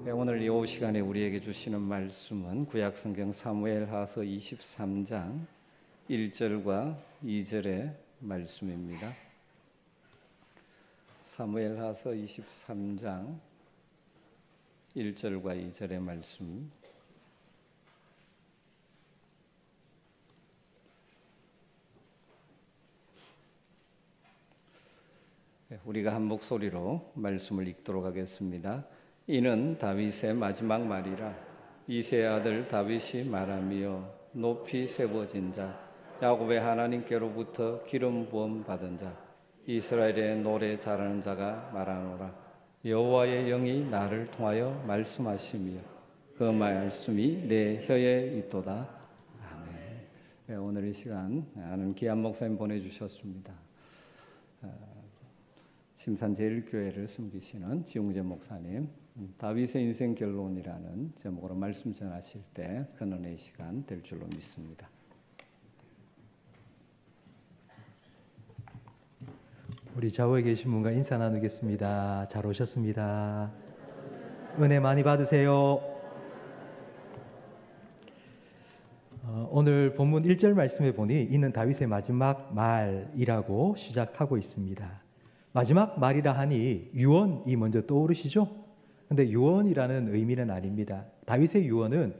네, 오늘 이 오후 시간에 우리에게 주시는 말씀은 구약성경 사무엘하서 23장 1절과 2절의 말씀입니다. 사무엘하서 23장 1절과 2절의 말씀. 우리가 한 목소리로 말씀을 읽도록 하겠습니다. 이는 다윗의 마지막 말이라. 이새의 아들 다윗이 말하며 높이 세워진 자, 야곱의 하나님께로부터 기름 부음 받은 자, 이스라엘의 노래 잘하는 자가 말하노라. 여호와의 영이 나를 통하여 말씀하시며 그 말씀이 내 혀에 있도다. 아멘. 오늘 이 시간 아는 귀한 목사님 보내주셨습니다. 심산제일교회를 섬기시는 지웅재 목사님, 다윗의 인생 결론이라는 제목으로 말씀 전하실 때 큰 은혜의 시간 될 줄로 믿습니다. 우리 좌우에 계신 분과 인사 나누겠습니다. 잘 오셨습니다. 은혜 많이 받으세요. 오늘 본문 1절 말씀에 보니 이는 다윗의 마지막 말이라고 시작하고 있습니다. 마지막 말이라 하니 유언이 먼저 떠오르시죠? 근데 유언이라는 의미는 아닙니다. 다윗의 유언은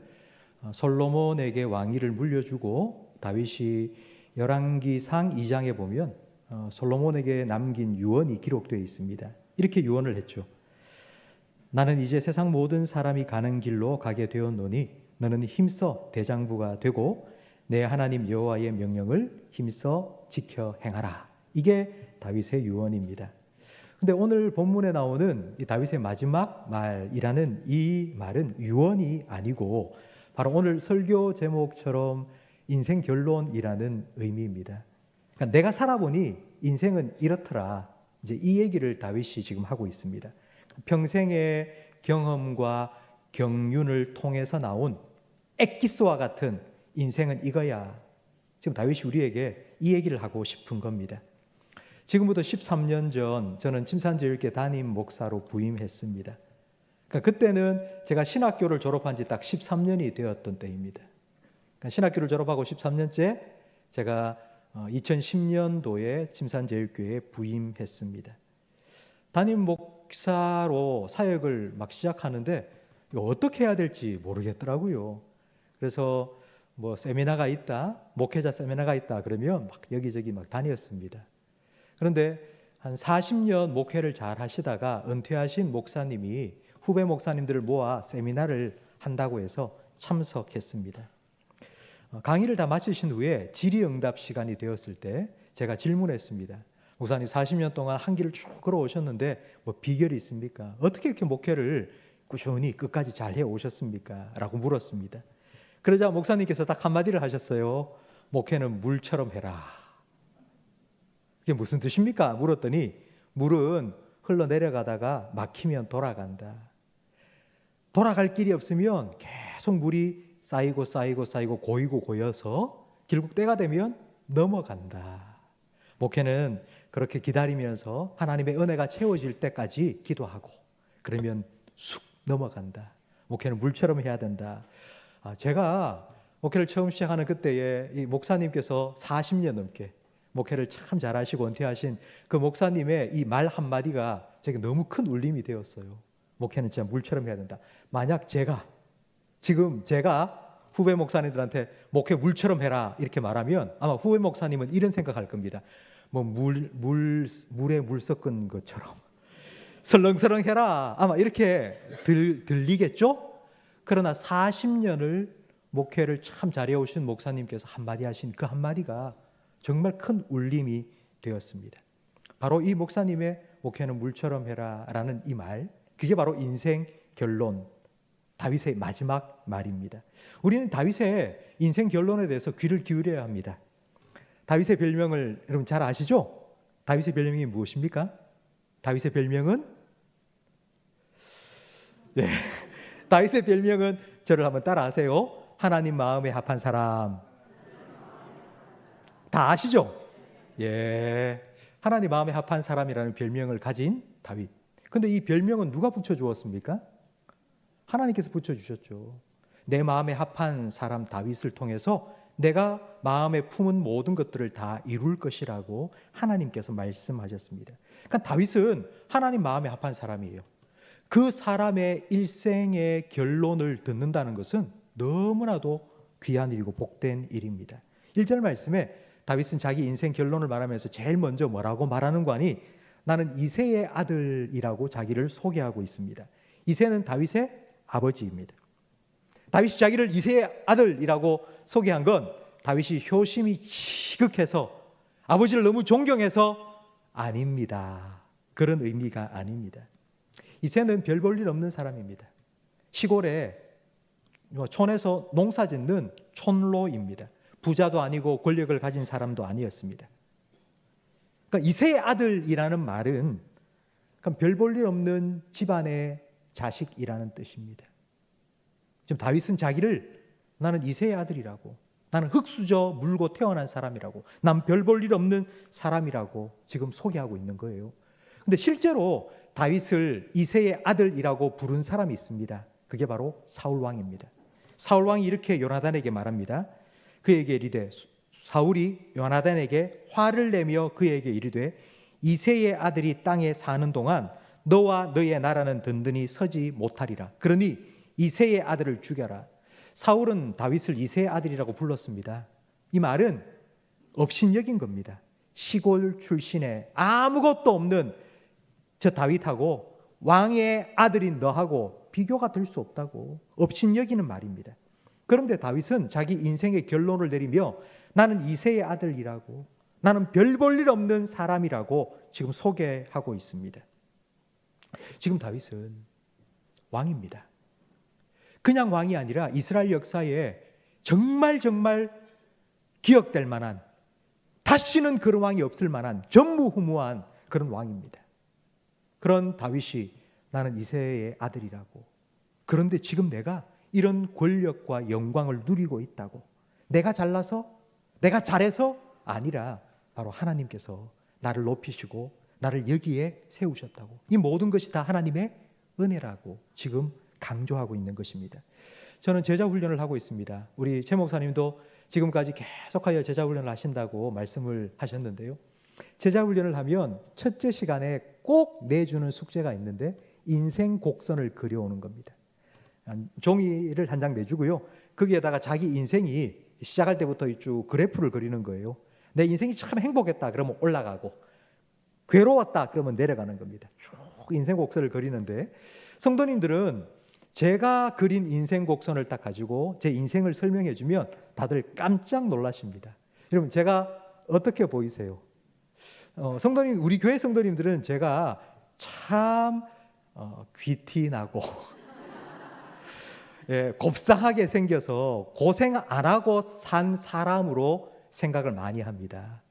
솔로몬에게 왕위를 물려주고 다윗이 열왕기상 2장에 보면 솔로몬에게 남긴 유언이 기록되어 있습니다. 이렇게 유언을 했죠. 나는 이제 세상 모든 사람이 가는 길로 가게 되었노니 너는 힘써 대장부가 되고 내 하나님 여호와의 명령을 힘써 지켜 행하라. 이게 다윗의 유언입니다. 근데 오늘 본문에 나오는 이 다윗의 마지막 말이라는 이 말은 유언이 아니고 바로 오늘 설교 제목처럼 인생 결론이라는 의미입니다. 그러니까 내가 살아보니 인생은 이렇더라. 이제 이 얘기를 다윗이 지금 하고 있습니다. 평생의 경험과 경륜을 통해서 나온 엑기스와 같은 인생은 이거야. 지금 다윗이 우리에게 이 얘기를 하고 싶은 겁니다. 지금부터 13년 전 저는 침산제일교회 담임 목사로 부임했습니다. 그러니까 그때는 제가 신학교를 졸업한 지 딱 13년이 되었던 때입니다. 그러니까 신학교를 졸업하고 13년째 제가 2010년도에 침산제일교회에 부임했습니다. 담임 목사로 사역을 막 시작하는데 이거 어떻게 해야 될지 모르겠더라고요. 그래서 뭐 세미나가 있다, 목회자 세미나가 있다 그러면 막 여기저기 막 다녔습니다. 그런데 한 40년 목회를 잘 하시다가 은퇴하신 목사님이 후배 목사님들을 모아 세미나를 한다고 해서 참석했습니다. 강의를 다 마치신 후에 질의응답 시간이 되었을 때 제가 질문했습니다. 목사님 40년 동안 한 길을 쭉 걸어오셨는데 뭐 비결이 있습니까? 어떻게 이렇게 목회를 꾸준히 끝까지 잘 해오셨습니까? 라고 물었습니다. 그러자 목사님께서 딱 한마디를 하셨어요. 목회는 물처럼 해라. 그게 무슨 뜻입니까? 물었더니 물은 흘러내려가다가 막히면 돌아간다. 돌아갈 길이 없으면 계속 물이 쌓이고 고이고 고여서 결국 때가 되면 넘어간다. 목회는 그렇게 기다리면서 하나님의 은혜가 채워질 때까지 기도하고 그러면 쑥 넘어간다. 목회는 물처럼 해야 된다. 제가 목회를 처음 시작하는 그때에 이 목사님께서 40년 넘게 목회를 참 잘하시고 은퇴하신 그 목사님의 이 말 한마디가 제게 너무 큰 울림이 되었어요. 목회는 진짜 물처럼 해야 된다. 만약 지금 제가 후배 목사님들한테 목회 물처럼 해라 이렇게 말하면 아마 후배 목사님은 이런 생각할 겁니다. 뭐 물에 물 섞은 것처럼 설렁설렁 해라 아마 이렇게 들리겠죠? 그러나 40년을 목회를 참 잘해오신 목사님께서 한마디 하신 그 한마디가 정말 큰 울림이 되었습니다. 바로 이 목사님의 목회는 물처럼 해라 라는 이 말, 그게 바로 인생 결론, 다윗의 마지막 말입니다. 우리는 다윗의 인생 결론에 대해서 귀를 기울여야 합니다. 다윗의 별명을 여러분 잘 아시죠? 다윗의 별명이 무엇입니까? 다윗의 별명은 다윗의 별명은 저를 한번 따라하세요. 하나님 마음에 합한 사람. 다 아시죠? 예, 하나님 마음에 합한 사람이라는 별명을 가진 다윗. 근데 이 별명은 누가 붙여주었습니까? 하나님께서 붙여주셨죠. 내 마음에 합한 사람 다윗을 통해서 내가 마음에 품은 모든 것들을 다 이룰 것이라고 하나님께서 말씀하셨습니다. 그러니까 다윗은 하나님 마음에 합한 사람이에요. 그 사람의 일생의 결론을 듣는다는 것은 너무나도 귀한 일이고 복된 일입니다. 1절 말씀에 다윗은 자기 인생 결론을 말하면서 제일 먼저 뭐라고 말하는 거니? 나는 이새의 아들이라고 자기를 소개하고 있습니다. 이새는 다윗의 아버지입니다. 다윗이 자기를 이새의 아들이라고 소개한 건 다윗이 효심이 지극해서 아버지를 너무 존경해서 아닙니다. 그런 의미가 아닙니다. 이새는 별 볼 일 없는 사람입니다. 시골에 촌에서 농사 짓는 촌로입니다. 부자도 아니고 권력을 가진 사람도 아니었습니다. 그러니까 이새의 아들이라는 말은 별 볼 일 없는 집안의 자식이라는 뜻입니다. 지금 다윗은 자기를 나는 이새의 아들이라고, 나는 흙수저 물고 태어난 사람이라고, 난 별 볼 일 없는 사람이라고 지금 소개하고 있는 거예요. 근데 실제로 다윗을 이새의 아들이라고 부른 사람이 있습니다. 그게 바로 사울 왕입니다. 사울 왕이 이렇게 요나단에게 말합니다. 그에게 이르되, 사울이 요나단에게 화를 내며 그에게 이르되, 이새의 아들이 땅에 사는 동안 너와 너의 나라는 든든히 서지 못하리라. 그러니 이새의 아들을 죽여라. 사울은 다윗을 이새의 아들이라고 불렀습니다. 이 말은 업신여긴 겁니다. 시골 출신의 아무것도 없는 저 다윗하고 왕의 아들인 너하고 비교가 될 수 없다고 업신여기는 말입니다. 그런데 다윗은 자기 인생의 결론을 내리며 나는 이새의 아들이라고, 나는 별 볼 일 없는 사람이라고 지금 소개하고 있습니다. 지금 다윗은 왕입니다. 그냥 왕이 아니라 이스라엘 역사에 정말 기억될 만한, 다시는 그런 왕이 없을 만한 전무후무한 그런 왕입니다. 그런 다윗이 나는 이새의 아들이라고, 그런데 지금 내가 이런 권력과 영광을 누리고 있다고, 내가 잘나서, 내가 잘해서 아니라 바로 하나님께서 나를 높이시고 나를 여기에 세우셨다고, 이 모든 것이 다 하나님의 은혜라고 지금 강조하고 있는 것입니다. 저는 제자 훈련을 하고 있습니다. 우리 최 목사님도 지금까지 계속하여 제자 훈련을 하신다고 말씀을 하셨는데요. 제자 훈련을 하면 첫째 시간에 꼭 내주는 숙제가 있는데 인생 곡선을 그려오는 겁니다. 종이를 한 장 내주고요. 거기에다가 자기 인생이 시작할 때부터 쭉 그래프를 그리는 거예요. 내 인생이 참 행복했다 그러면 올라가고, 괴로웠다 그러면 내려가는 겁니다. 쭉 인생 곡선을 그리는데, 성도님들은 제가 그린 인생 곡선을 딱 가지고 제 인생을 설명해 주면 다들 깜짝 놀라십니다. 여러분, 제가 어떻게 보이세요? 성도님, 우리 교회 성도님들은 제가 참 귀티나고 예, 곱상하게 생겨서 고생 안 하고 산 사람으로 생각을 많이 합니다.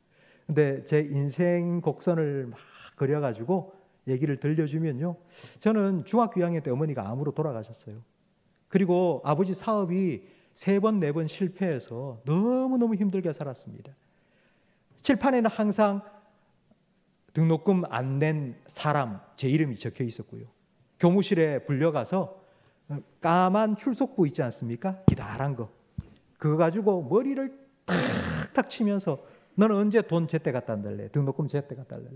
근데 제 인생 곡선을 막 그려가지고 얘기를 들려주면요, 저는 중학교 2학년 때 어머니가 암으로 돌아가셨어요. 그리고 아버지 사업이 3번, 4번 실패해서 너무너무 힘들게 살았습니다. 칠판에는 항상 등록금 안 낸 사람 제 이름이 적혀 있었고요. 교무실에 불려가서 까만 출석부 있지 않습니까? 기다란 거, 그거 가지고 머리를 탁탁 치면서 너는 언제 돈 제때 갖다 달래? 등록금 제때 갖다 달래?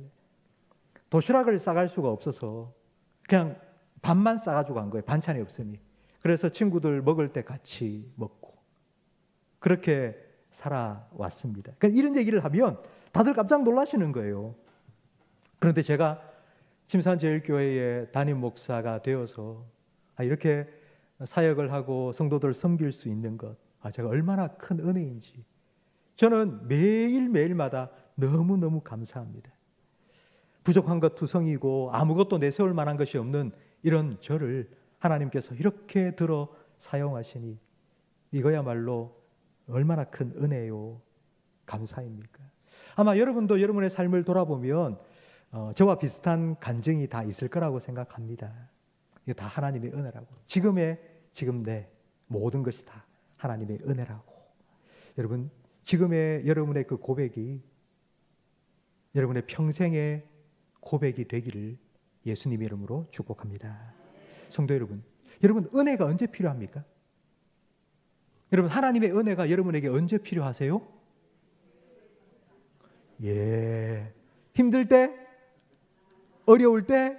도시락을 싸갈 수가 없어서 그냥 밥만 싸가지고 간 거예요. 반찬이 없으니. 그래서 친구들 먹을 때 같이 먹고 그렇게 살아왔습니다. 그러니까 이런 얘기를 하면 다들 깜짝 놀라시는 거예요. 그런데 제가 침산제일교회의 담임 목사가 되어서 이렇게 사역을 하고 성도들 섬길 수 있는 것, 제가 얼마나 큰 은혜인지 저는 매일매일마다 너무너무 감사합니다. 부족한 것 투성이고 아무것도 내세울 만한 것이 없는 이런 저를 하나님께서 이렇게 들어 사용하시니 이거야말로 얼마나 큰 은혜요, 감사입니까? 아마 여러분도 여러분의 삶을 돌아보면 저와 비슷한 간증이 다 있을 거라고 생각합니다. 이게 다 하나님의 은혜라고, 지금 내 모든 것이 다 하나님의 은혜라고. 여러분, 지금의 여러분의 그 고백이 여러분의 평생의 고백이 되기를 예수님의 이름으로 축복합니다. 성도 여러분, 여러분, 은혜가 언제 필요합니까? 여러분, 하나님의 은혜가 여러분에게 언제 필요하세요? 예. 힘들 때? 어려울 때?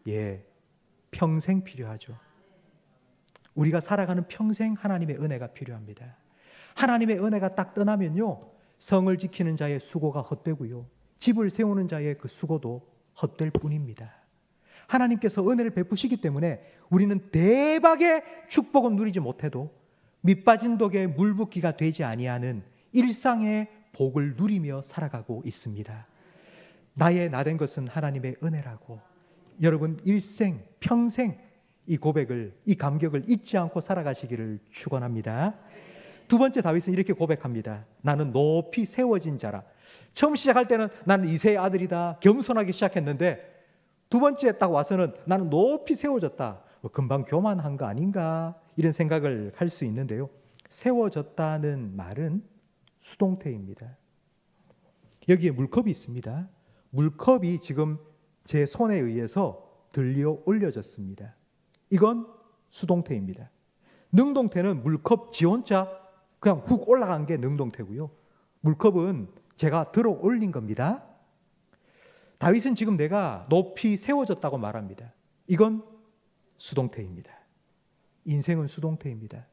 예. 평생 필요하죠. 우리가 살아가는 평생 하나님의 은혜가 필요합니다. 하나님의 은혜가 딱 떠나면요, 성을 지키는 자의 수고가 헛되고요, 집을 세우는 자의 그 수고도 헛될 뿐입니다. 하나님께서 은혜를 베푸시기 때문에 우리는 대박의 축복은 누리지 못해도 밑빠진 독에 물 붓기가 되지 아니하는 일상의 복을 누리며 살아가고 있습니다. 나의 나된 것은 하나님의 은혜라고, 여러분 일생 평생 이 고백을, 이 감격을 잊지 않고 살아가시기를 축원합니다. 두 번째, 다윗은 이렇게 고백합니다. 나는 높이 세워진 자라. 처음 시작할 때는 나는 이새의 아들이다, 겸손하게 시작했는데 두 번째 딱 와서는 나는 높이 세워졌다. 금방 교만한 거 아닌가, 이런 생각을 할 수 있는데요, 세워졌다는 말은 수동태입니다. 여기에 물컵이 있습니다. 물컵이 지금 제 손에 의해서 들려 올려졌습니다. 이건 수동태입니다. 능동태는 물컵 지 혼자 그냥 훅 올라간 게 능동태고요, 물컵은 제가 들어 올린 겁니다. 다윗은 지금 내가 높이 세워졌다고 말합니다. 이건 수동태입니다. 인생은 수동태입니다.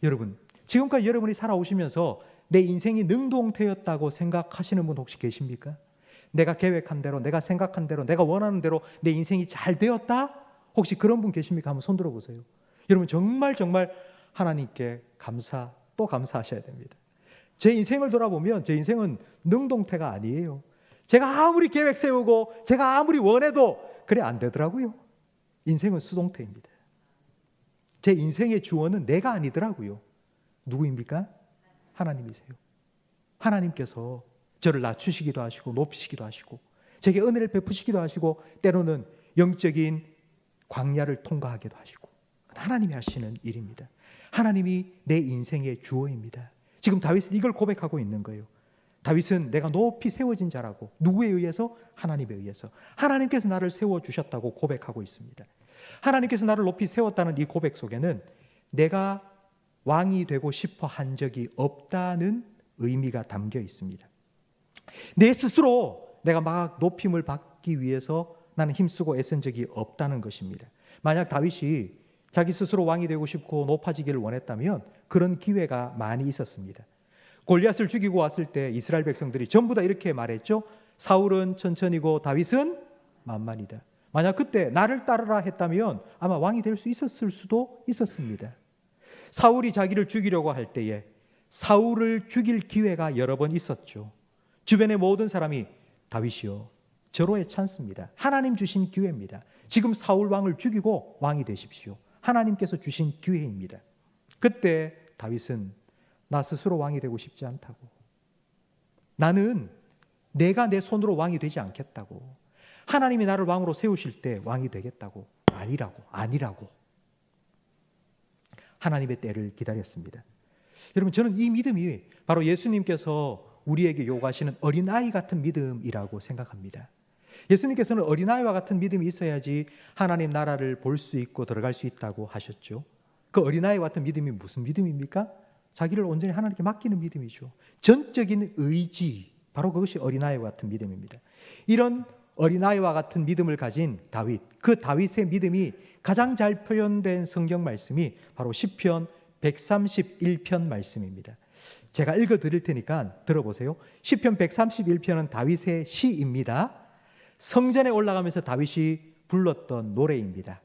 여러분, 지금까지 여러분이 살아오시면서 내 인생이 능동태였다고 생각하시는 분 혹시 계십니까? 내가 계획한 대로, 내가 생각한 대로, 내가 원하는 대로 내 인생이 잘 되었다? 혹시 그런 분 계십니까? 한번 손 들어보세요. 여러분, 정말 하나님께 또 감사하셔야 됩니다. 제 인생을 돌아보면 제 인생은 능동태가 아니에요. 제가 아무리 계획 세우고 제가 아무리 원해도 그래 안 되더라고요. 인생은 수동태입니다. 제 인생의 주원은 내가 아니더라고요. 누구입니까? 하나님이세요. 하나님께서 저를 낮추시기도 하시고 높이시기도 하시고 제게 은혜를 베푸시기도 하시고 때로는 영적인 광야를 통과하기도 하시고, 하나님이 하시는 일입니다. 하나님이 내 인생의 주어입니다. 지금 다윗은 이걸 고백하고 있는 거예요. 다윗은 내가 높이 세워진 자라고. 누구에 의해서? 하나님에 의해서. 하나님께서 나를 세워주셨다고 고백하고 있습니다. 하나님께서 나를 높이 세웠다는 이 고백 속에는 내가 왕이 되고 싶어 한 적이 없다는 의미가 담겨 있습니다. 내 스스로 내가 막 높임을 받기 위해서 나는 힘쓰고 애쓴 적이 없다는 것입니다. 만약 다윗이 자기 스스로 왕이 되고 싶고 높아지기를 원했다면 그런 기회가 많이 있었습니다. 골리앗을 죽이고 왔을 때 이스라엘 백성들이 전부 다 이렇게 말했죠. 사울은 천천히고 다윗은 만만이다. 만약 그때 나를 따르라 했다면 아마 왕이 될 수 있었을 수도 있었습니다. 사울이 자기를 죽이려고 할 때에 사울을 죽일 기회가 여러 번 있었죠. 주변의 모든 사람이 다윗이요, 절호의 찬스입니다. 하나님 주신 기회입니다. 지금 사울 왕을 죽이고 왕이 되십시오. 하나님께서 주신 기회입니다. 그때 다윗은 나 스스로 왕이 되고 싶지 않다고, 나는 내가 내 손으로 왕이 되지 않겠다고, 하나님이 나를 왕으로 세우실 때 왕이 되겠다고, 아니라고 하나님의 때를 기다렸습니다. 여러분, 저는 이 믿음이 바로 예수님께서 우리에게 요구하시는 어린아이 같은 믿음이라고 생각합니다. 예수님께서는 어린아이와 같은 믿음이 있어야지 하나님 나라를 볼 수 있고 들어갈 수 있다고 하셨죠. 그 어린아이와 같은 믿음이 무슨 믿음입니까? 자기를 온전히 하나님께 맡기는 믿음이죠. 전적인 의지, 바로 그것이 어린아이와 같은 믿음입니다. 이런 어린아이와 같은 믿음을 가진 다윗, 그 다윗의 믿음이 가장 잘 표현된 성경 말씀이 바로 시편 131편 말씀입니다. 제가 읽어드릴 테니까 들어보세요. 시편 131편은 다윗의 시입니다. 성전에 올라가면서 다윗이 불렀던 노래입니다.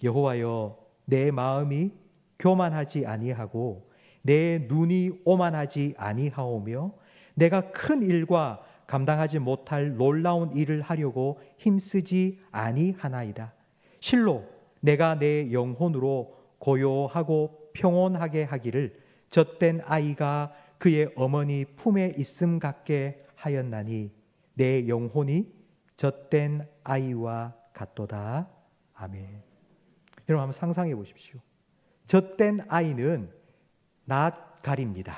여호와여, 내 마음이 교만하지 아니하고 내 눈이 오만하지 아니하오며 내가 큰 일과 감당하지 못할 놀라운 일을 하려고 힘쓰지 아니하나이다. 실로 내가 내 영혼으로 고요하고 평온하게 하기를 젖된 아이가 그의 어머니 품에 있음 같게 하였나니 내 영혼이 젖된 아이와 같도다. 아멘. 여러분, 한번 상상해 보십시오. 젖된 아이는 낯 가립니다.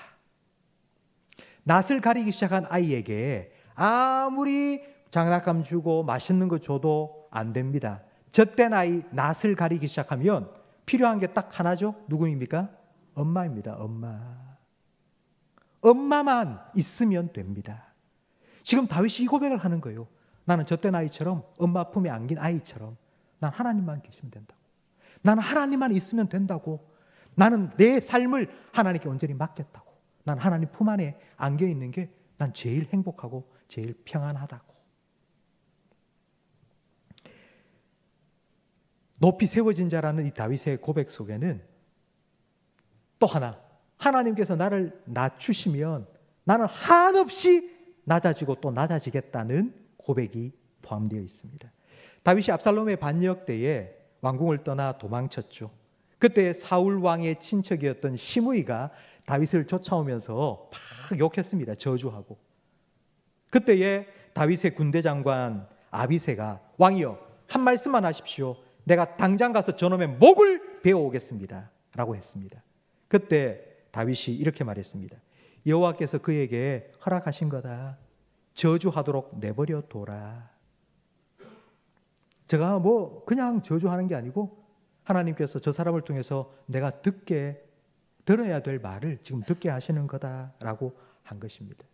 낯을 가리기 시작한 아이에게 아무리 장난감 주고 맛있는 거 줘도 안 됩니다. 젖된 아이 낯을 가리기 시작하면 필요한 게 딱 하나죠. 누구입니까? 엄마입니다. 엄마만 있으면 됩니다. 지금 다윗이 이 고백을 하는 거예요. 나는 젖된 아이처럼, 엄마 품에 안긴 아이처럼 난 하나님만 계시면 된다고. 나는 하나님만 있으면 된다고. 나는 내 삶을 하나님께 온전히 맡겼다고. 난 하나님 품 안에 안겨 있는 게 난 제일 행복하고 제일 평안하다고. 높이 세워진 자라는 이 다윗의 고백 속에는 또 하나, 하나님께서 나를 낮추시면 나는 한없이 낮아지고 또 낮아지겠다는 고백이 포함되어 있습니다. 다윗이 압살롬의 반역 때에 왕궁을 떠나 도망쳤죠. 그때 사울 왕의 친척이었던 시므이가 다윗을 쫓아오면서 막 욕했습니다. 저주하고. 그때에 다윗의 군대 장관 아비새가 왕이여 한 말씀만 하십시오. 내가 당장 가서 저놈의 목을 베어오겠습니다. 라고 했습니다. 그때 다윗이 이렇게 말했습니다. 여호와께서 그에게 허락하신 거다. 저주하도록 내버려 둬라. 제가 그냥 저주하는 게 아니고 하나님께서 저 사람을 통해서 내가 들어야 될 말을 지금 듣게 하시는 거다라고 한 것입니다.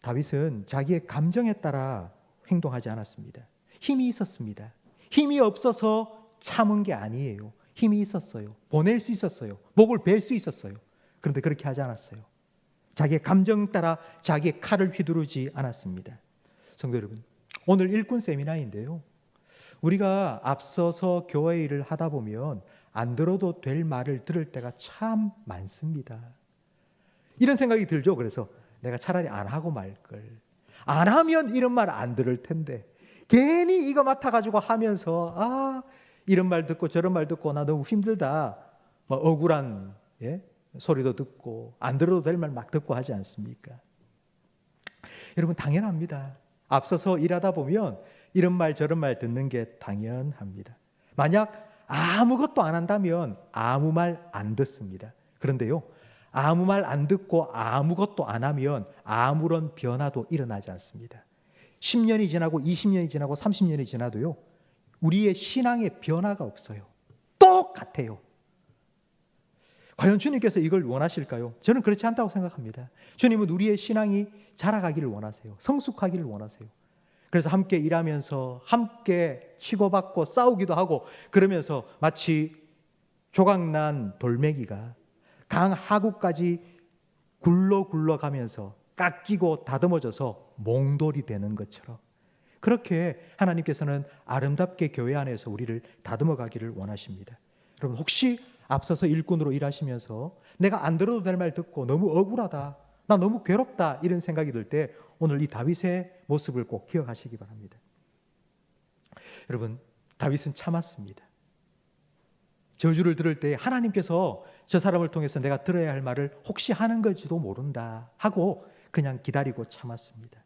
다윗은 자기의 감정에 따라 행동하지 않았습니다. 힘이 있었습니다. 힘이 없어서 참은 게 아니에요. 힘이 있었어요. 보낼 수 있었어요. 목을 벨 수 있었어요. 그런데 그렇게 하지 않았어요. 자기의 감정 따라 자기의 칼을 휘두르지 않았습니다. 성도 여러분, 오늘 일꾼 세미나인데요. 우리가 앞서서 교회 일을 하다 보면 안 들어도 될 말을 들을 때가 참 많습니다. 이런 생각이 들죠. 그래서 내가 차라리 안 하고 말 걸. 안 하면 이런 말 안 들을 텐데 괜히 이거 맡아가지고 하면서 이런 말 듣고 저런 말 듣고 나 너무 힘들다. 억울한 소리도 듣고 안 들어도 될 말 막 듣고 하지 않습니까? 여러분 당연합니다. 앞서서 일하다 보면 이런 말 저런 말 듣는 게 당연합니다. 만약 아무것도 안 한다면 아무 말 안 듣습니다. 그런데요, 아무 말 안 듣고 아무것도 안 하면 아무런 변화도 일어나지 않습니다. 10년이 지나고 20년이 지나고 30년이 지나도요, 우리의 신앙에 변화가 없어요. 똑같아요. 과연 주님께서 이걸 원하실까요? 저는 그렇지 않다고 생각합니다. 주님은 우리의 신앙이 자라가기를 원하세요. 성숙하기를 원하세요. 그래서 함께 일하면서 함께 치고받고 싸우기도 하고 그러면서 마치 조각난 돌멩이가 강 하구까지 굴러가면서 깎이고 다듬어져서 몽돌이 되는 것처럼 그렇게 하나님께서는 아름답게 교회 안에서 우리를 다듬어 가기를 원하십니다. 여러분 혹시 앞서서 일꾼으로 일하시면서 내가 안 들어도 될 말 듣고 너무 억울하다, 나 너무 괴롭다 이런 생각이 들 때 오늘 이 다윗의 모습을 꼭 기억하시기 바랍니다. 여러분 다윗은 참았습니다. 저주를 들을 때 하나님께서 저 사람을 통해서 내가 들어야 할 말을 혹시 하는 걸지도 모른다 하고 그냥 기다리고 참았습니다.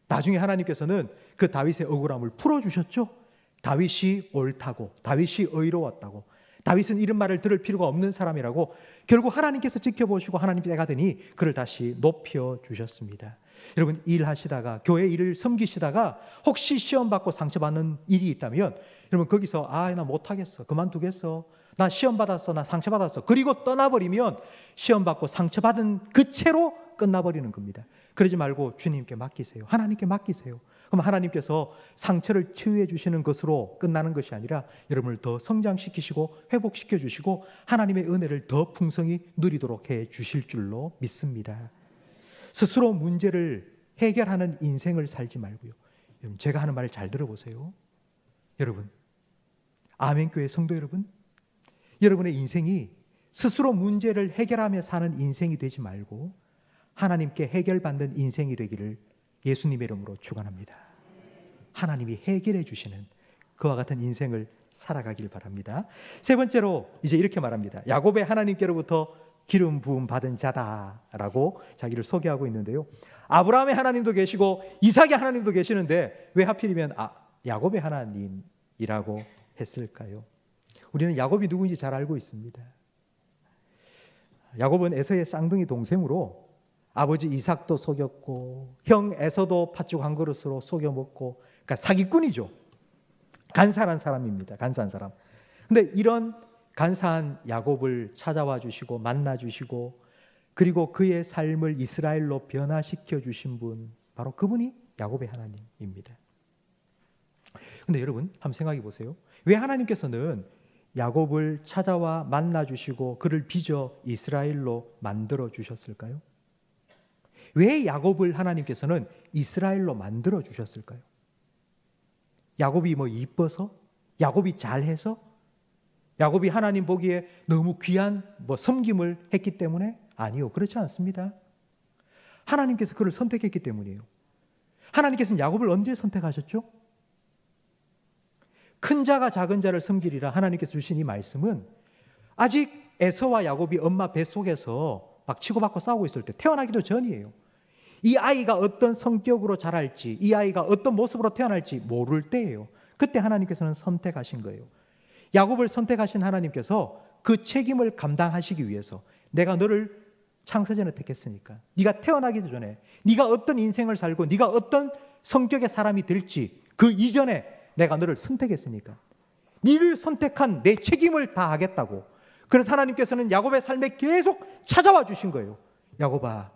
나중에 하나님께서는 그 다윗의 억울함을 풀어주셨죠. 다윗이 옳다고, 다윗이 의로웠다고, 다윗은 이런 말을 들을 필요가 없는 사람이라고 결국 하나님께서 지켜보시고 하나님 때가 되니 그를 다시 높여주셨습니다. 여러분 일하시다가 교회 일을 섬기시다가 혹시 시험 받고 상처받는 일이 있다면 여러분 거기서 나 못하겠어, 그만두겠어, 나 시험 받았어, 나 상처 받았어 그리고 떠나버리면 시험 받고 상처받은 그 채로 끝나버리는 겁니다. 그러지 말고 주님께 맡기세요. 하나님께 맡기세요. 그럼 하나님께서 상처를 치유해 주시는 것으로 끝나는 것이 아니라 여러분을 더 성장시키시고 회복시켜 주시고 하나님의 은혜를 더 풍성히 누리도록 해 주실 줄로 믿습니다. 스스로 문제를 해결하는 인생을 살지 말고요. 여러분 제가 하는 말을 잘 들어보세요. 여러분 아멘교회 성도 여러분, 여러분의 인생이 스스로 문제를 해결하며 사는 인생이 되지 말고 하나님께 해결받는 인생이 되기를 예수님의 이름으로 축원합니다. 하나님이 해결해 주시는 그와 같은 인생을 살아가길 바랍니다. 세 번째로 이제 이렇게 말합니다. 야곱의 하나님께로부터 기름 부음 받은 자다라고 자기를 소개하고 있는데요. 아브라함의 하나님도 계시고 이삭의 하나님도 계시는데 왜 하필이면 야곱의 하나님이라고 했을까요? 우리는 야곱이 누구인지 잘 알고 있습니다. 야곱은 에서의 쌍둥이 동생으로 아버지 이삭도 속였고 형 에서도 팥죽 한 그릇으로 속여 먹고 그러니까 사기꾼이죠. 간사한 사람입니다. 간사한 사람. 근데 이런 간사한 야곱을 찾아와 주시고 만나 주시고 그리고 그의 삶을 이스라엘로 변화시켜 주신 분, 바로 그분이 야곱의 하나님입니다. 근데 여러분 한번 생각해 보세요. 왜 하나님께서는 야곱을 찾아와 만나 주시고 그를 빚어 이스라엘로 만들어 주셨을까요? 왜 야곱을 하나님께서는 이스라엘로 만들어 주셨을까요? 야곱이 뭐 이뻐서? 야곱이 잘해서? 야곱이 하나님 보기에 너무 귀한 섬김을 했기 때문에? 아니요, 그렇지 않습니다. 하나님께서 그를 선택했기 때문이에요. 하나님께서는 야곱을 언제 선택하셨죠? 큰 자가 작은 자를 섬기리라 하나님께서 주신 이 말씀은 아직 에서와 야곱이 엄마 뱃속에서 막 치고받고 싸우고 있을 때, 태어나기도 전이에요. 이 아이가 어떤 성격으로 자랄지, 이 아이가 어떤 모습으로 태어날지 모를 때예요. 그때 하나님께서는 선택하신 거예요. 야곱을 선택하신 하나님께서 그 책임을 감당하시기 위해서, 내가 너를 창세전에 택했으니까, 네가 태어나기도 전에 네가 어떤 인생을 살고 네가 어떤 성격의 사람이 될지 그 이전에 내가 너를 선택했으니까 네를 선택한 내 책임을 다하겠다고. 그래서 하나님께서는 야곱의 삶에 계속 찾아와 주신 거예요. 야곱아,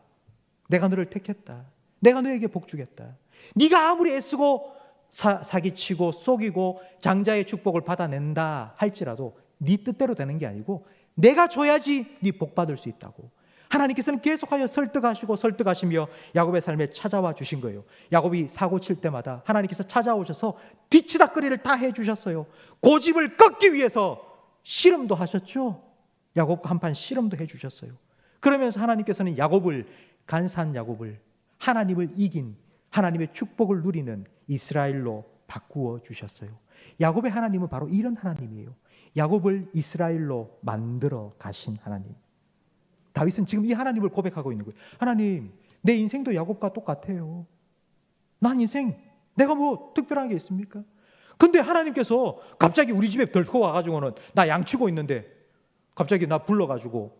내가 너를 택했다. 내가 너에게 복 주겠다. 네가 아무리 애쓰고 사기치고 속이고 장자의 축복을 받아낸다 할지라도 네 뜻대로 되는 게 아니고 내가 줘야지 네 복 받을 수 있다고. 하나님께서는 계속하여 설득하시며 야곱의 삶에 찾아와 주신 거예요. 야곱이 사고 칠 때마다 하나님께서 찾아오셔서 뒤치다꺼리를 다 해주셨어요. 고집을 꺾기 위해서 씨름도 하셨죠. 야곱과 한판 씨름도 해주셨어요. 그러면서 하나님께서는 야곱을, 간사한 야곱을 하나님을 이긴, 하나님의 축복을 누리는 이스라엘로 바꾸어 주셨어요. 야곱의 하나님은 바로 이런 하나님이에요. 야곱을 이스라엘로 만들어 가신 하나님. 다윗은 지금 이 하나님을 고백하고 있는 거예요. 하나님, 내 인생도 야곱과 똑같아요. 난 인생 내가 뭐 특별한 게 있습니까? 근데 하나님께서 갑자기 우리 집에 들고 와가지고는 나 양치고 있는데 갑자기 나 불러가지고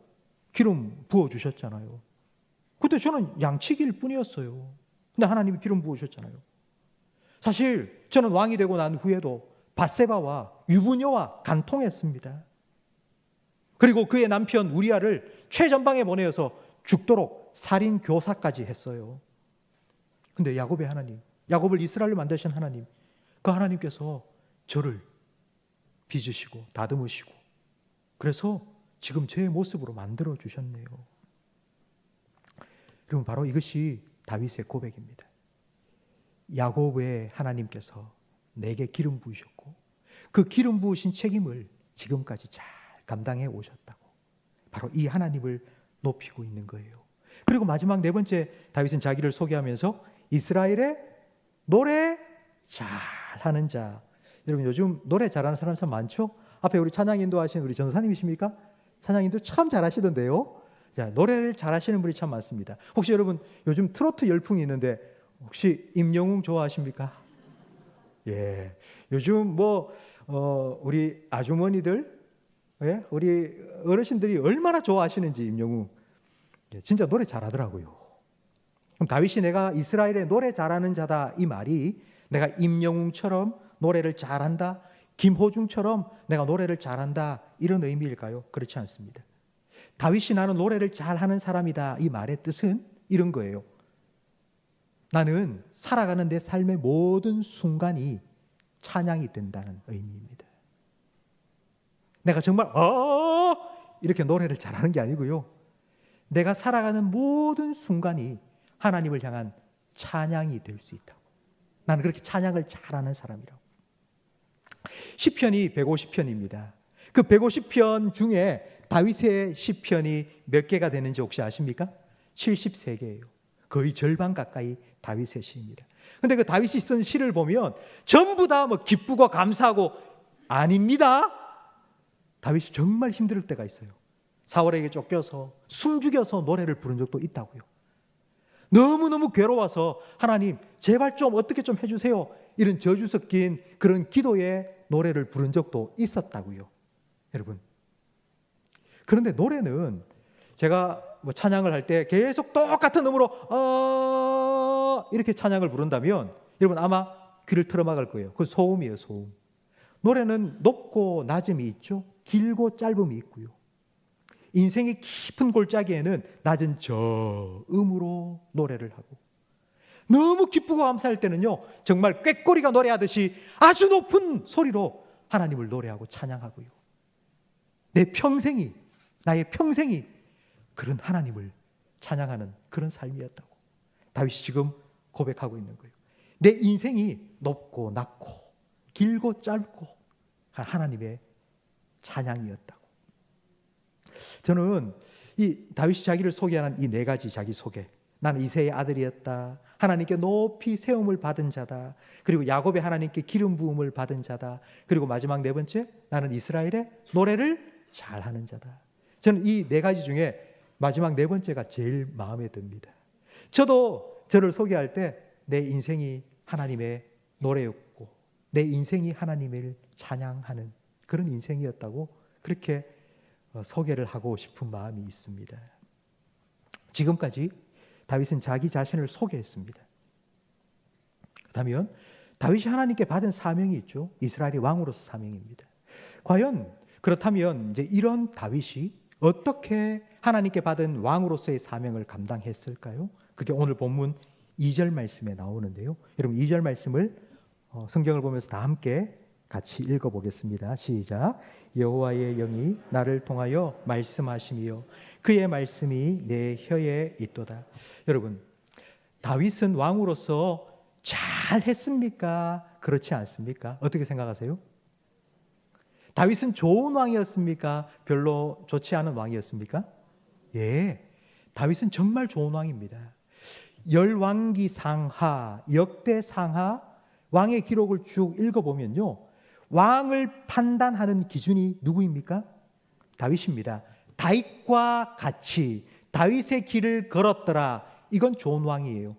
기름 부어주셨잖아요. 그때 저는 양치기일 뿐이었어요. 근데 하나님이 기름 부으셨잖아요. 사실 저는 왕이 되고 난 후에도 밧세바와 유부녀와 간통했습니다. 그리고 그의 남편 우리아를 최전방에 보내어서 죽도록 살인 교사까지 했어요. 근데 야곱의 하나님, 야곱을 이스라엘로 만드신 하나님, 그 하나님께서 저를 빚으시고 다듬으시고 그래서 지금 제 모습으로 만들어 주셨네요. 여러분, 바로 이것이 다윗의 고백입니다. 야곱의 하나님께서 내게 기름 부으셨고 그 기름 부으신 책임을 지금까지 잘 감당해 오셨다고. 바로 이 하나님을 높이고 있는 거예요. 그리고 마지막 네 번째, 다윗은 자기를 소개하면서 이스라엘의 노래 잘하는 자. 여러분, 요즘 노래 잘하는 사람 참 많죠? 앞에 우리 찬양 인도하신 우리 전사님이십니까? 찬양 인도 참 잘하시던데요. 자, 노래를 잘하시는 분이 참 많습니다. 혹시 여러분 요즘 트로트 열풍이 있는데 혹시 임영웅 좋아하십니까? 예, 요즘 우리 아주머니들, 예? 우리 어르신들이 얼마나 좋아하시는지 임영웅. 예, 진짜 노래 잘하더라고요. 그럼 다윗이 내가 이스라엘의 노래 잘하는 자다 이 말이 내가 임영웅처럼 노래를 잘한다, 김호중처럼 내가 노래를 잘한다 이런 의미일까요? 그렇지 않습니다. 다윗이 나는 노래를 잘하는 사람이다 이 말의 뜻은 이런 거예요. 나는 살아가는 내 삶의 모든 순간이 찬양이 된다는 의미입니다. 내가 정말 이렇게 노래를 잘하는 게 아니고요. 내가 살아가는 모든 순간이 하나님을 향한 찬양이 될 수 있다고. 나는 그렇게 찬양을 잘하는 사람이라고. 시편이 150편입니다. 그 150편 중에 다윗의 시편이 몇 개가 되는지 혹시 아십니까? 73개예요. 거의 절반 가까이 다윗의 시입니다. 근데 그 다윗이 쓴 시를 보면 전부 다 기쁘고 감사하고 아닙니다. 다윗이 정말 힘들 때가 있어요. 사울에게 쫓겨서 숨죽여서 노래를 부른 적도 있다고요. 너무너무 괴로워서 하나님 제발 좀 어떻게 좀 해주세요, 이런 저주 섞인 그런 기도의 노래를 부른 적도 있었다고요. 여러분, 그런데 노래는 제가 찬양을 할 때 계속 똑같은 음으로 이렇게 찬양을 부른다면 여러분 아마 귀를 틀어막을 거예요. 그 소음이에요, 소음. 노래는 높고 낮음이 있죠. 길고 짧음이 있고요. 인생의 깊은 골짜기에는 낮은 저음으로 노래를 하고, 너무 기쁘고 감사할 때는요, 정말 꾀꼬리가 노래하듯이 아주 높은 소리로 하나님을 노래하고 찬양하고요. 나의 평생이 그런 하나님을 찬양하는 그런 삶이었다고 다윗이 지금 고백하고 있는 거예요. 내 인생이 높고 낮고 길고 짧고 하나님의 찬양이었다고. 저는 이 다윗이 자기를 소개하는 이 네 가지 자기 소개, 나는 이새의 아들이었다, 하나님께 높이 세움을 받은 자다, 그리고 야곱의 하나님께 기름 부음을 받은 자다, 그리고 마지막 네 번째, 나는 이스라엘의 노래를 잘하는 자다. 저는 이 네 가지 중에 마지막 네 번째가 제일 마음에 듭니다. 저도 저를 소개할 때 내 인생이 하나님의 노래였고 내 인생이 하나님을 찬양하는 그런 인생이었다고 그렇게 소개를 하고 싶은 마음이 있습니다. 지금까지 다윗은 자기 자신을 소개했습니다. 그렇다면 다윗이 하나님께 받은 사명이 있죠. 이스라엘의 왕으로서 사명입니다. 과연 그렇다면 이제 이런 다윗이 어떻게 하나님께 받은 왕으로서의 사명을 감당했을까요? 그게 오늘 본문 2절 말씀에 나오는데요. 여러분 2절 말씀을 성경을 보면서 다 함께 같이 읽어보겠습니다. 시작. 여호와의 영이 나를 통하여 말씀하시며 그의 말씀이 내 혀에 있도다. 여러분, 다윗은 왕으로서 잘했습니까? 그렇지 않습니까? 어떻게 생각하세요? 다윗은 좋은 왕이었습니까? 별로 좋지 않은 왕이었습니까? 예, 다윗은 정말 좋은 왕입니다. 열왕기 상하, 역대 상하 왕의 기록을 쭉 읽어보면요, 왕을 판단하는 기준이 누구입니까? 다윗입니다. 다윗과 같이 다윗의 길을 걸었더라, 이건 좋은 왕이에요.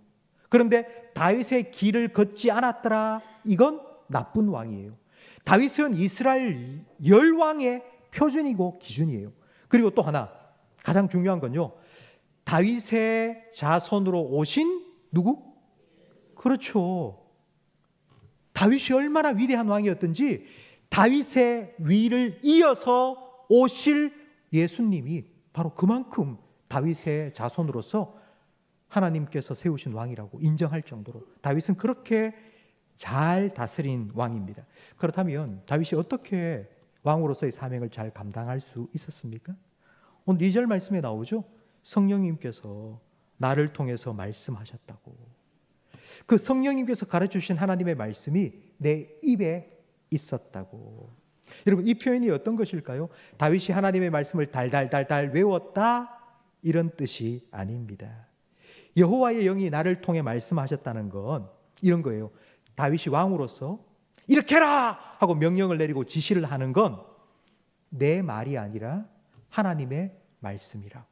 그런데 다윗의 길을 걷지 않았더라, 이건 나쁜 왕이에요. 다윗은 이스라엘 열왕의 표준이고 기준이에요. 그리고 또 하나 가장 중요한 건요, 다윗의 자손으로 오신 누구? 그렇죠. 다윗이 얼마나 위대한 왕이었든지 다윗의 위를 이어서 오실 예수님이 바로 그만큼 다윗의 자손으로서 하나님께서 세우신 왕이라고 인정할 정도로 다윗은 그렇게 잘 다스린 왕입니다. 그렇다면 다윗이 어떻게 왕으로서의 사명을 잘 감당할 수 있었습니까? 오늘 2절 말씀에 나오죠. 성령님께서 나를 통해서 말씀하셨다고. 그 성령님께서 가르쳐주신 하나님의 말씀이 내 입에 있었다고. 여러분, 이 표현이 어떤 것일까요? 다윗이 하나님의 말씀을 달달달달 외웠다, 이런 뜻이 아닙니다. 여호와의 영이 나를 통해 말씀하셨다는 건 이런 거예요. 다윗이 왕으로서 이렇게 해라 하고 명령을 내리고 지시를 하는 건 내 말이 아니라 하나님의 말씀이라고.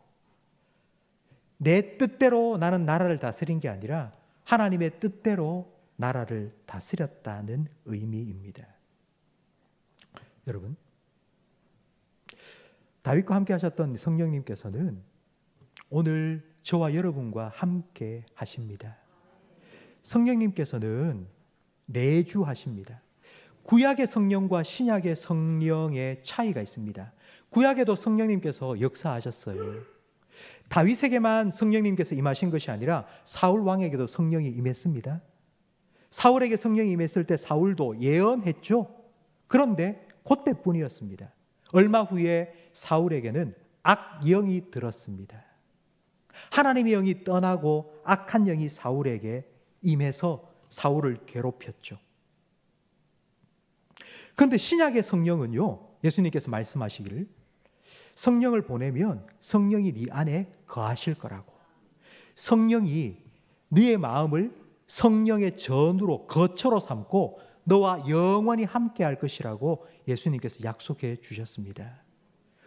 내 뜻대로 나는 나라를 다스린 게 아니라 하나님의 뜻대로 나라를 다스렸다는 의미입니다. 여러분, 다윗과 함께 하셨던 성령님께서는 오늘 저와 여러분과 함께 하십니다. 성령님께서는 내주하십니다. 구약의 성령과 신약의 성령의 차이가 있습니다. 구약에도 성령님께서 역사하셨어요. 다윗에게만 성령님께서 임하신 것이 아니라 사울 왕에게도 성령이 임했습니다. 사울에게 성령이 임했을 때 사울도 예언했죠. 그런데 그때뿐이었습니다. 얼마 후에 사울에게는 악영이 들었습니다. 하나님의 영이 떠나고 악한 영이 사울에게 임해서 사울을 괴롭혔죠. 그런데 신약의 성령은요, 예수님께서 말씀하시기를 성령을 보내면 성령이 네 안에 거하실 거라고. 성령이 네의 마음을 성령의 전으로 거처로 삼고 너와 영원히 함께 할 것이라고 예수님께서 약속해 주셨습니다.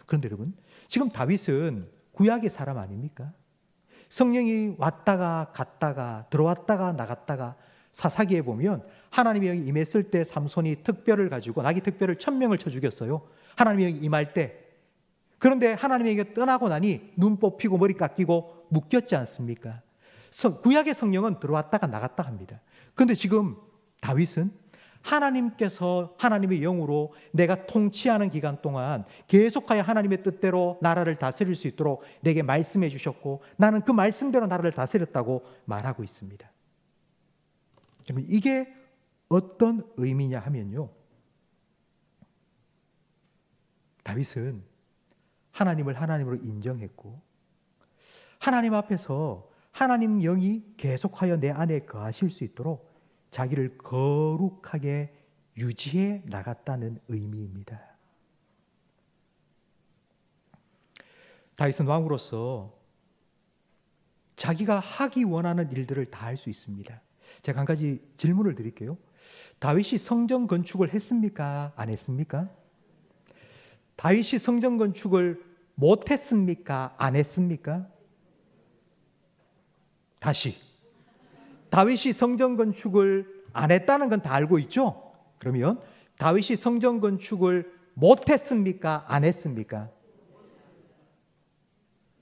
그런데 여러분, 지금 다윗은 구약의 사람 아닙니까? 성령이 왔다가 갔다가 들어왔다가 나갔다가, 사사기에 보면 하나님의 영이 임했을 때 삼손이 특별을 가지고 나귀 특별을 1000명을 쳐 죽였어요. 하나님의 영이 임할 때. 그런데 하나님의 영이 떠나고 나니 눈 뽑히고 머리 깎이고 묶였지 않습니까? 구약의 성령은 들어왔다가 나갔다 합니다. 그런데 지금 다윗은 하나님께서 하나님의 영으로 내가 통치하는 기간 동안 계속하여 하나님의 뜻대로 나라를 다스릴 수 있도록 내게 말씀해 주셨고 나는 그 말씀대로 나라를 다스렸다고 말하고 있습니다. 그러면 이게 어떤 의미냐 하면요, 다윗은 하나님을 하나님으로 인정했고 하나님 앞에서 하나님 영이 계속하여 내 안에 거하실 수 있도록 자기를 거룩하게 유지해 나갔다는 의미입니다. 다윗은 왕으로서 자기가 하기 원하는 일들을 다 할 수 있습니다. 제가 한 가지 질문을 드릴게요. 다윗이 성전 건축을 했습니까? 안 했습니까? 다윗이 성전 건축을 못했습니까? 안 했습니까? 다시, 다윗이 성전 건축을 안 했다는 건 다 알고 있죠? 그러면 다윗이 성전 건축을 못했습니까? 안 했습니까?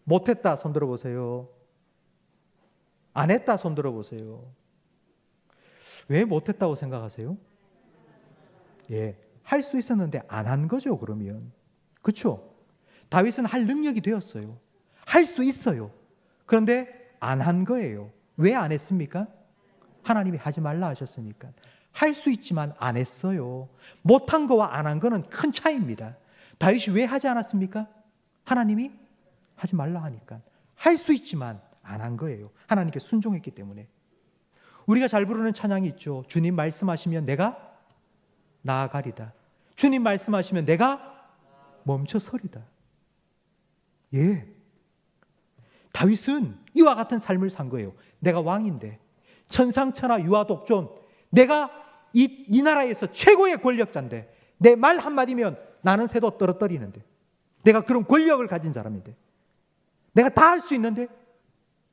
못했다 손 들어보세요. 안 했다 손 들어보세요. 왜 못했다고 생각하세요? 예, 할 수 있었는데 안 한 거죠. 그러면 그렇죠? 다윗은 할 능력이 되었어요. 할 수 있어요. 그런데 안 한 거예요. 왜 안 했습니까? 하나님이 하지 말라 하셨으니까. 할 수 있지만 안 했어요. 못한 거와 안 한 거는 큰 차이입니다. 다윗이 왜 하지 않았습니까? 하나님이 하지 말라 하니까. 할 수 있지만 안 한 거예요. 하나님께 순종했기 때문에. 우리가 잘 부르는 찬양이 있죠. 주님 말씀하시면 내가 나아가리다. 주님 말씀하시면 내가 멈춰서리다. 예. 다윗은 이와 같은 삶을 산 거예요. 내가 왕인데 천상천하 유아독존, 내가 이 나라에서 최고의 권력자인데 내 말 한마디면 나는 새도 떨어뜨리는데, 내가 그런 권력을 가진 사람인데, 내가 다 할 수 있는데,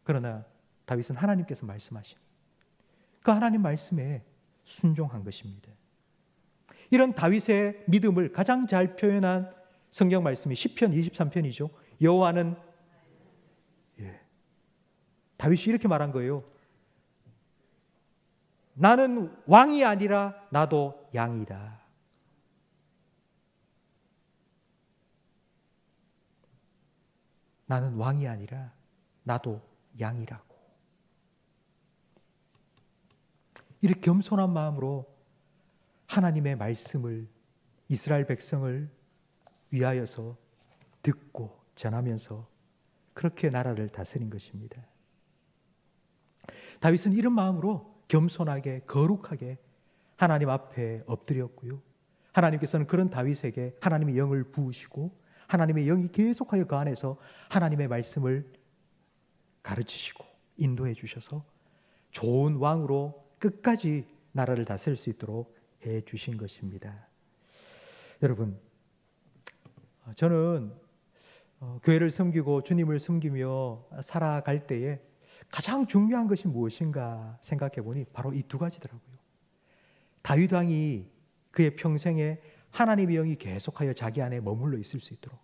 그러나 다윗은 하나님께서 말씀하신 그 하나님 말씀에 순종한 것입니다. 이런 다윗의 믿음을 가장 잘 표현한 성경 말씀이 시편 23편이죠. 여호와는, 다윗이 이렇게 말한 거예요. 나는 왕이 아니라 나도 양이다. 나는 왕이 아니라 나도 양이라고. 이렇게 겸손한 마음으로 하나님의 말씀을 이스라엘 백성을 위하여서 듣고 전하면서 그렇게 나라를 다스린 것입니다. 다윗은 이런 마음으로 겸손하게 거룩하게 하나님 앞에 엎드렸고요. 하나님께서는 그런 다윗에게 하나님의 영을 부으시고 하나님의 영이 계속하여 그 안에서 하나님의 말씀을 가르치시고 인도해 주셔서 좋은 왕으로 끝까지 나라를 다스릴 수 있도록 해 주신 것입니다. 여러분, 저는 교회를 섬기고 주님을 섬기며 살아갈 때에 가장 중요한 것이 무엇인가 생각해 보니 바로 이 두 가지더라고요. 다윗 왕이 그의 평생에 하나님의 영이 계속하여 자기 안에 머물러 있을 수 있도록,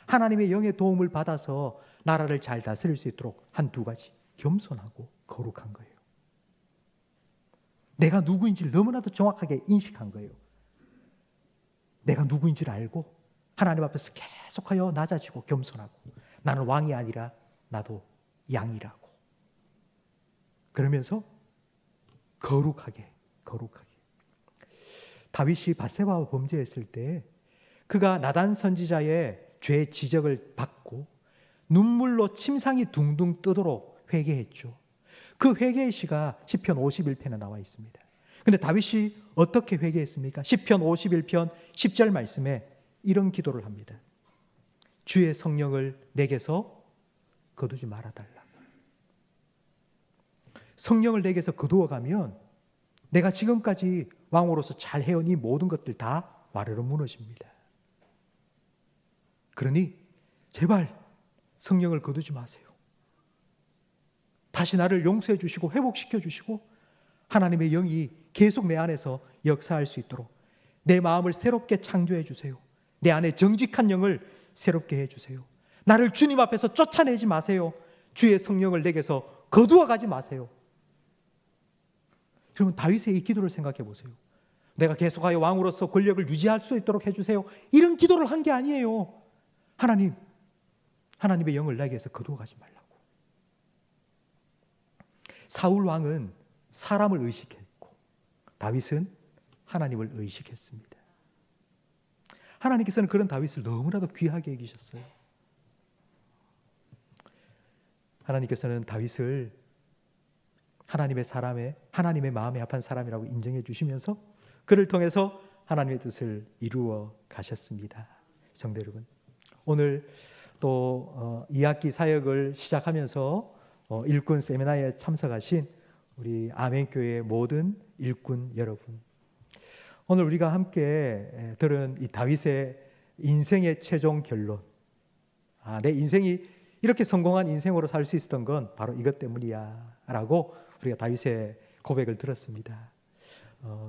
하나님의 영의 도움을 받아서 나라를 잘 다스릴 수 있도록 한 두 가지, 겸손하고 거룩한 거예요. 내가 누구인지를 너무나도 정확하게 인식한 거예요. 내가 누구인지를 알고 하나님 앞에서 계속하여 낮아지고 겸손하고, 나는 왕이 아니라 나도 양이라고. 그러면서 거룩하게. 다윗이 밧세바와 범죄했을 때 그가 나단 선지자의 죄 지적을 받고 눈물로 침상이 둥둥 뜨도록 회개했죠. 그 회개의 시가 시편 51편에 나와 있습니다. 그런데 다윗이 어떻게 회개했습니까? 시편 51편 10절 말씀에 이런 기도를 합니다. 주의 성령을 내게서 거두지 말아달라. 성령을 내게서 거두어가면 내가 지금까지 왕으로서 잘 해온 이 모든 것들 다 와르르 무너집니다. 그러니 제발 성령을 거두지 마세요. 다시 나를 용서해 주시고 회복시켜 주시고 하나님의 영이 계속 내 안에서 역사할 수 있도록 내 마음을 새롭게 창조해 주세요. 내 안에 정직한 영을 새롭게 해주세요. 나를 주님 앞에서 쫓아내지 마세요. 주의 성령을 내게서 거두어 가지 마세요. 여러분, 다윗의 이 기도를 생각해 보세요. 내가 계속하여 왕으로서 권력을 유지할 수 있도록 해주세요. 이런 기도를 한 게 아니에요. 하나님의 영을 내게서 거두어가지 말라고. 사울 왕은 사람을 의식했고 다윗은 하나님을 의식했습니다. 하나님께서는 그런 다윗을 너무나도 귀하게 여기셨어요. 하나님께서는 다윗을 하나님의 마음에 합한 사람이라고 인정해 주시면서 그를 통해서 하나님의 뜻을 이루어 가셨습니다. 성도 여러분, 오늘 또 2학기 사역을 시작하면서 일꾼 세미나에 참석하신 우리 아멘교회의 모든 일꾼 여러분, 오늘 우리가 함께 들은 이 다윗의 인생의 최종 결론, 내 인생이 이렇게 성공한 인생으로 살 수 있었던 건 바로 이것 때문이야 라고 우리가 다윗의 고백을 들었습니다.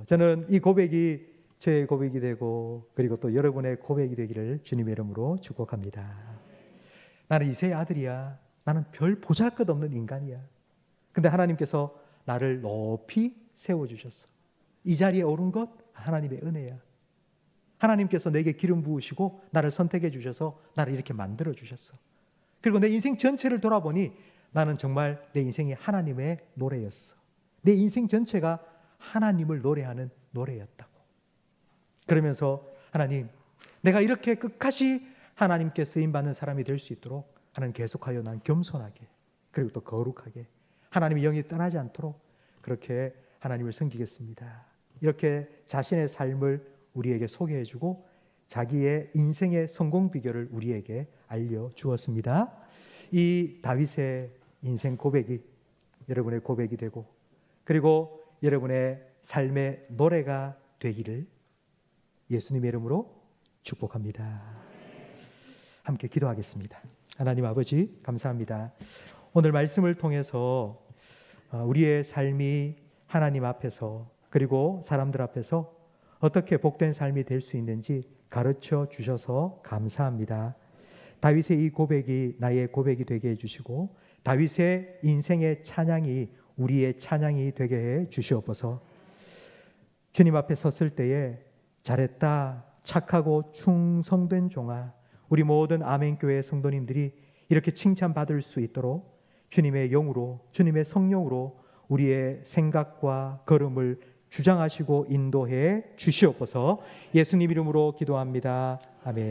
저는 이 고백이 제 고백이 되고 그리고 또 여러분의 고백이 되기를 주님의 이름으로 축복합니다. 나는 이새의 아들이야. 나는 별 보잘것없는 인간이야. 근데 하나님께서 나를 높이 세워주셨어. 이 자리에 오른 것 하나님의 은혜야. 하나님께서 내게 기름 부으시고 나를 선택해 주셔서 나를 이렇게 만들어 주셨어. 그리고 내 인생 전체를 돌아보니 나는 정말 내 인생이 하나님의 노래였어. 내 인생 전체가 하나님을 노래하는 노래였다고. 그러면서 하나님, 내가 이렇게 끝까지 하나님께 쓰임받는 사람이 될 수 있도록 하나님 계속하여 난 겸손하게 그리고 또 거룩하게 하나님의 영이 떠나지 않도록 그렇게 하나님을 섬기겠습니다. 이렇게 자신의 삶을 우리에게 소개해주고 자기의 인생의 성공 비결을 우리에게 알려주었습니다. 이 다윗의 인생 고백이 여러분의 고백이 되고 그리고 여러분의 삶의 노래가 되기를 예수님의 이름으로 축복합니다. 함께 기도하겠습니다. 하나님 아버지 감사합니다. 오늘 말씀을 통해서 우리의 삶이 하나님 앞에서 그리고 사람들 앞에서 어떻게 복된 삶이 될 수 있는지 가르쳐 주셔서 감사합니다. 다윗의 이 고백이 나의 고백이 되게 해주시고 다윗의 인생의 찬양이 우리의 찬양이 되게 해 주시옵소서. 주님 앞에 섰을 때에 잘했다, 착하고 충성된 종아, 우리 모든 아멘교회 성도님들이 이렇게 칭찬받을 수 있도록 주님의 영으로 주님의 성령으로 우리의 생각과 걸음을 주장하시고 인도해 주시옵소서. 예수님 이름으로 기도합니다. 아멘.